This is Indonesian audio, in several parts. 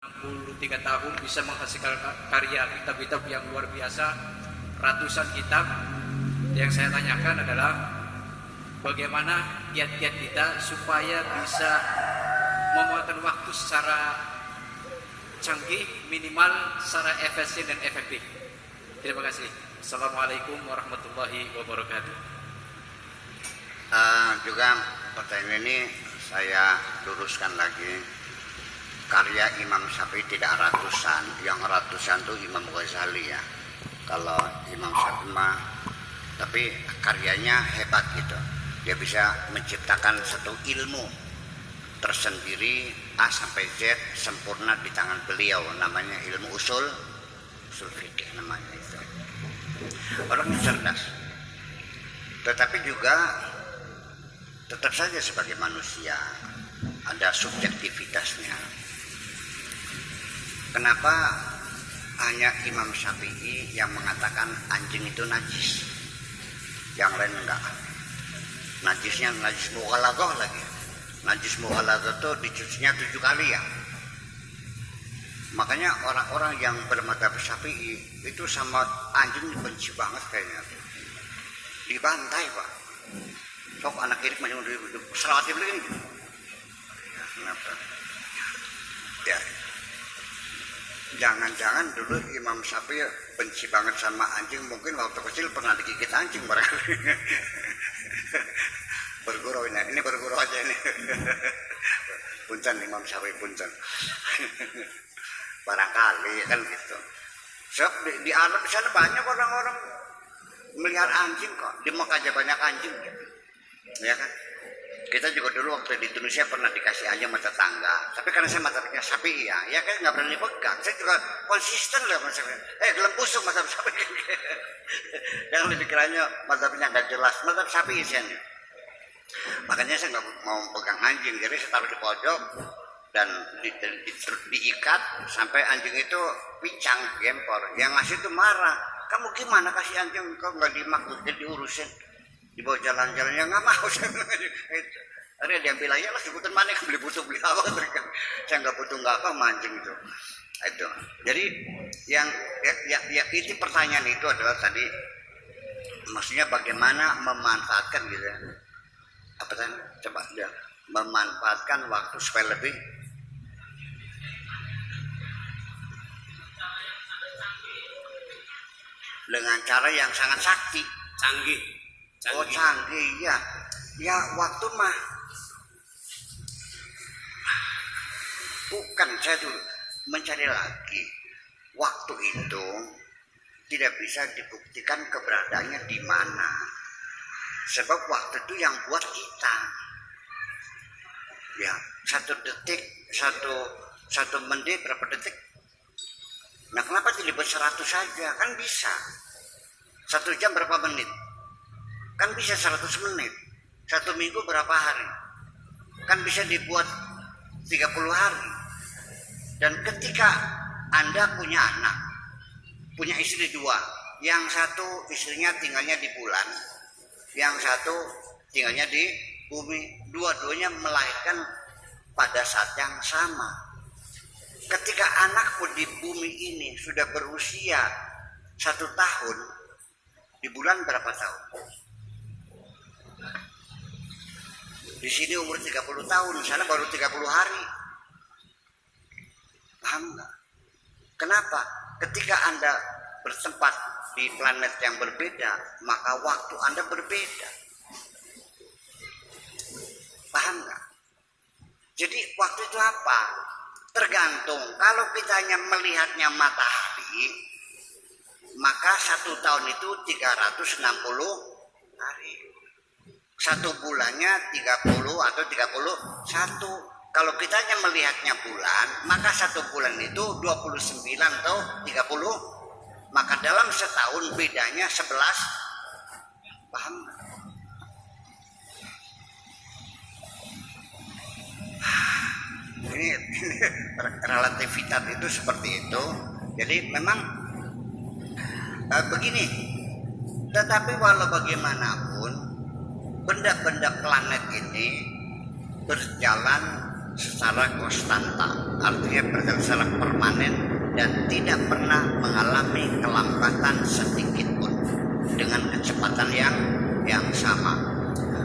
63 tahun bisa menghasilkan karya kitab-kitab yang luar biasa, ratusan kitab. Yang saya tanyakan adalah bagaimana kiat-kiat kita supaya bisa memanfaatkan waktu secara canggih, minimal secara efisien dan efektif. Terima kasih. Assalamualaikum warahmatullahi wabarakatuh. Juga pertanyaan ini saya luruskan lagi. Karya Imam Syafi'i tidak ratusan, yang ratusan itu Imam Ghazali ya. Kalau Imam Syafi'i mah, tapi karyanya hebat gitu. Dia bisa menciptakan satu ilmu tersendiri A sampai Z sempurna di tangan beliau, namanya ilmu usul fikih namanya itu. Orang cerdas, tetapi juga tetap saja sebagai manusia ada subjektivitasnya. Kenapa hanya Imam Syafi'i yang mengatakan anjing itu najis, yang lain enggak? Najisnya najis mughalaghah lagi. Najis mughalaghah itu dicucinya 7 kali ya. Makanya orang-orang yang bermadzhab Syafi'i itu sama anjing benci banget kayaknya. Dibantai Pak. Sok anak kiri macam selawat begini. Kenapa? Ya. Jangan-jangan dulu Imam Syafi'i benci banget sama anjing, mungkin waktu kecil pernah digigit anjing barangkali. Bergurau ini bergurau aja ini. Punten Imam Syafi'i punten. Barangkali kan gitu. Sebab di Arab sana banyak orang-orang melihara anjing kok. Di Mekah aja banyak anjing. Ya kan? Kita juga dulu waktu di Indonesia pernah dikasih anjing sama tetangga. Tapi karena saya mazhabnya Syafi'i ya kan nggak berani pegang. Saya juga konsisten lah mazhabnya. Gelem busuk mazhab Syafi'i. Yang lebih kiranya mazhabnya nggak jelas. Mazhab Syafi'i sih. Makanya saya nggak mau pegang anjing. Jadi saya taruh di pojok dan diikat sampai anjing itu pincang, gempor. Yang ngasih itu marah. Kamu gimana kasih anjing kau nggak dimaksud diurusin? Dibawa jalan-jalan yang nggak mau. Ada dia bilang ya lah sebutan mana yang beli butuh beli apa, saya nggak butuh nggak apa mancing itu. Jadi yang ya itu pertanyaan itu adalah tadi maksudnya bagaimana memanfaatkan gitu ya. Apa tadi coba dia memanfaatkan waktu supaya lebih dengan cara yang sangat sakti, Canggih. Oh canggih ya. Ya waktu mah bukan saya dulu mencari lagi. Waktu itu tidak bisa dibuktikan keberadaannya di mana. Sebab waktu itu yang buat kita. Ya, 1 detik, satu menit berapa detik? Nah, kenapa tidak buat 100 saja? Kan bisa. 1 jam berapa menit? Kan bisa 100 menit. 1 minggu berapa hari? Kan bisa dibuat 30 hari. Dan ketika Anda punya anak, punya istri 2, yang satu istrinya tinggalnya di bulan, yang satu tinggalnya di bumi, dua-duanya melahirkan pada saat yang sama. Ketika anak pun di bumi ini sudah berusia 1 tahun, di bulan berapa tahun? Di sini umur 30 tahun, di sana baru 30 hari. Paham nggak? Kenapa? Ketika Anda bertempat di planet yang berbeda, maka waktu Anda berbeda. Paham nggak? Jadi waktu itu apa? Tergantung. Kalau kita hanya melihatnya matahari, maka 1 tahun itu 360 hari. 1 bulannya 30 atau 31. Kalau kita hanya melihatnya bulan, maka 1 bulan itu 29 atau 30. Maka dalam setahun bedanya 11. Paham? Ini relativitas itu seperti itu. Jadi memang begini. Tetapi walau bagaimanapun benda-benda planet ini berjalan secara konstanta. artinya berjalan secara permanen dan tidak pernah mengalami kelambatan sedikit pun dengan kecepatan yang sama.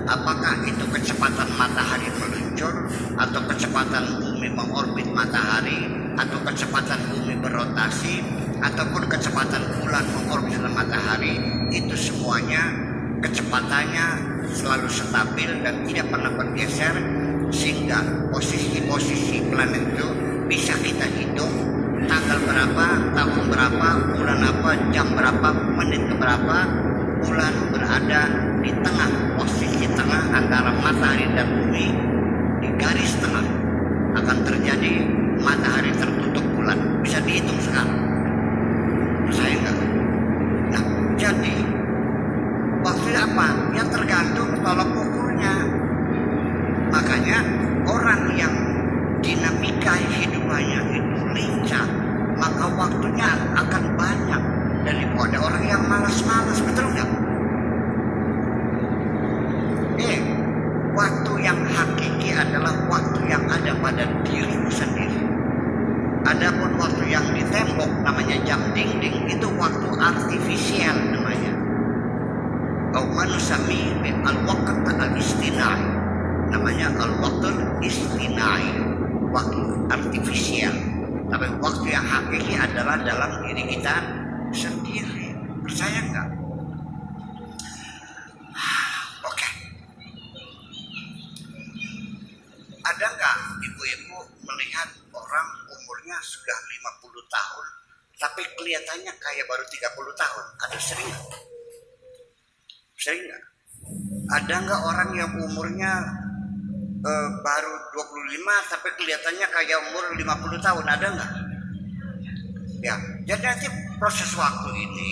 Apakah itu kecepatan matahari meluncur, atau kecepatan bumi mengorbit matahari, atau kecepatan bumi berotasi, ataupun kecepatan bulan mengorbit matahari, itu semuanya kecepatannya selalu stabil dan tidak pernah bergeser, sehingga posisi-posisi planet itu bisa kita hitung tanggal berapa, tahun berapa, bulan apa, jam berapa, menit berapa, bulan berada di tengah, posisi tengah antara matahari dan bumi, di garis tengah akan terjadi matahari tertutup bulan, bisa dihitung sekarang. Percaya nggak? Nah, jadi waktu apa? Yang tergantung tolak ukurnya. Makanya orang yang dinamika hidupannya itu lincah, maka waktunya akan banyak daripada orang yang malas-malas, betul nggak? Waktu yang hakiki adalah waktu yang ada pada dirimu sendiri. Adapun waktu yang di tembok namanya jam dinding, itu waktu artifisial namanya. Kau manusami al-waqt al-istinai, namanya al-waqtul istinai, waktu artifisial. Tapi waktu yang hakiki adalah dalam diri kita sendiri. Percaya nggak? Oke. Ada nggak ibu-ibu melihat orang umurnya sudah 50 tahun tapi kelihatannya kayak baru 30 tahun? Ada sering nggak? Sering nggak? Ada nggak orang yang umurnya baru 25 tapi kelihatannya kayak umur 50 tahun? Ada nggak? Ya, jadi nanti proses waktu ini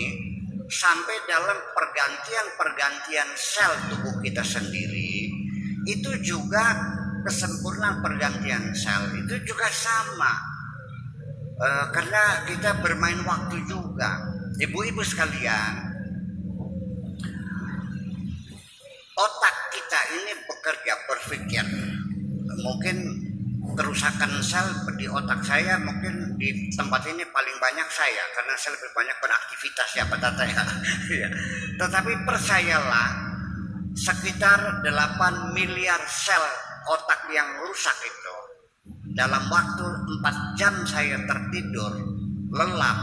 sampai dalam pergantian sel tubuh kita sendiri, itu juga kesempurnaan pergantian sel itu juga sama. Karena kita bermain waktu juga. Ibu-ibu sekalian, otak kita ini bekerja, berpikir. Mungkin kerusakan sel di otak saya, mungkin di tempat ini paling banyak saya, karena saya lebih banyak beraktivitas ya Pak Tata ya. Tetapi percayalah, sekitar 8 miliar sel otak yang rusak itu, dalam waktu 4 jam saya tertidur lelap,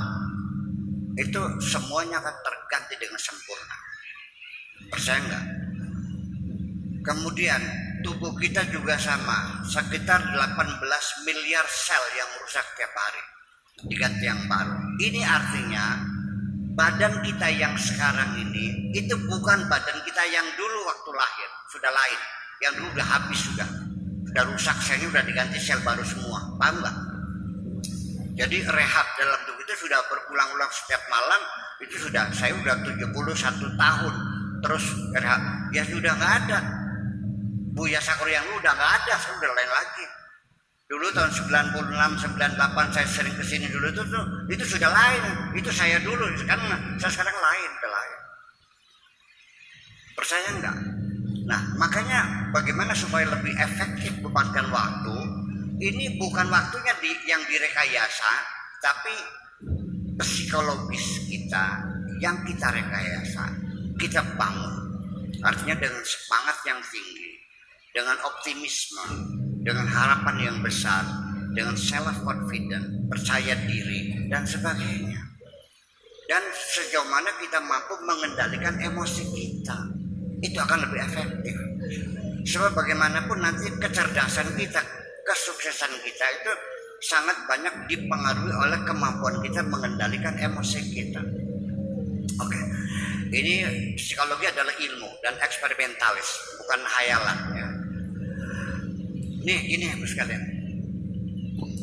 itu semuanya akan terganti dengan sempurna. Percaya nggak? Kemudian tubuh kita juga sama, sekitar 18 miliar sel yang rusak tiap hari, diganti yang baru. Ini artinya badan kita yang sekarang ini itu bukan badan kita yang dulu waktu lahir, sudah lain. Yang dulu udah habis, sudah rusak, selnya udah diganti sel baru semua. Paham nggak? Jadi rehab dalam tubuh itu sudah berulang-ulang setiap malam. Itu sudah, saya udah 71 tahun terus rehab, ya sudah nggak ada. Buya Sakur yang dulu udah nggak ada, saya udah lain lagi. Dulu tahun 96, 98 saya sering kesini dulu itu sudah lain. Itu saya dulu, saya sekarang lain, udah lain. Percaya nggak? Nah, makanya bagaimana supaya lebih efektif memanfaatkan waktu, ini bukan waktunya yang direkayasa, tapi psikologis kita yang kita rekayasa, kita bangun. Artinya dengan semangat yang tinggi, dengan optimisme, dengan harapan yang besar, dengan self confidence, percaya diri dan sebagainya. Dan sejauh mana kita mampu mengendalikan emosi kita, itu akan lebih efektif. Sebab bagaimanapun nanti kecerdasan kita, kesuksesan kita itu sangat banyak dipengaruhi oleh kemampuan kita mengendalikan emosi kita. Oke. Ini psikologi adalah ilmu dan eksperimentalis, bukan hayalan ya. Nih gini Ibu sekalian,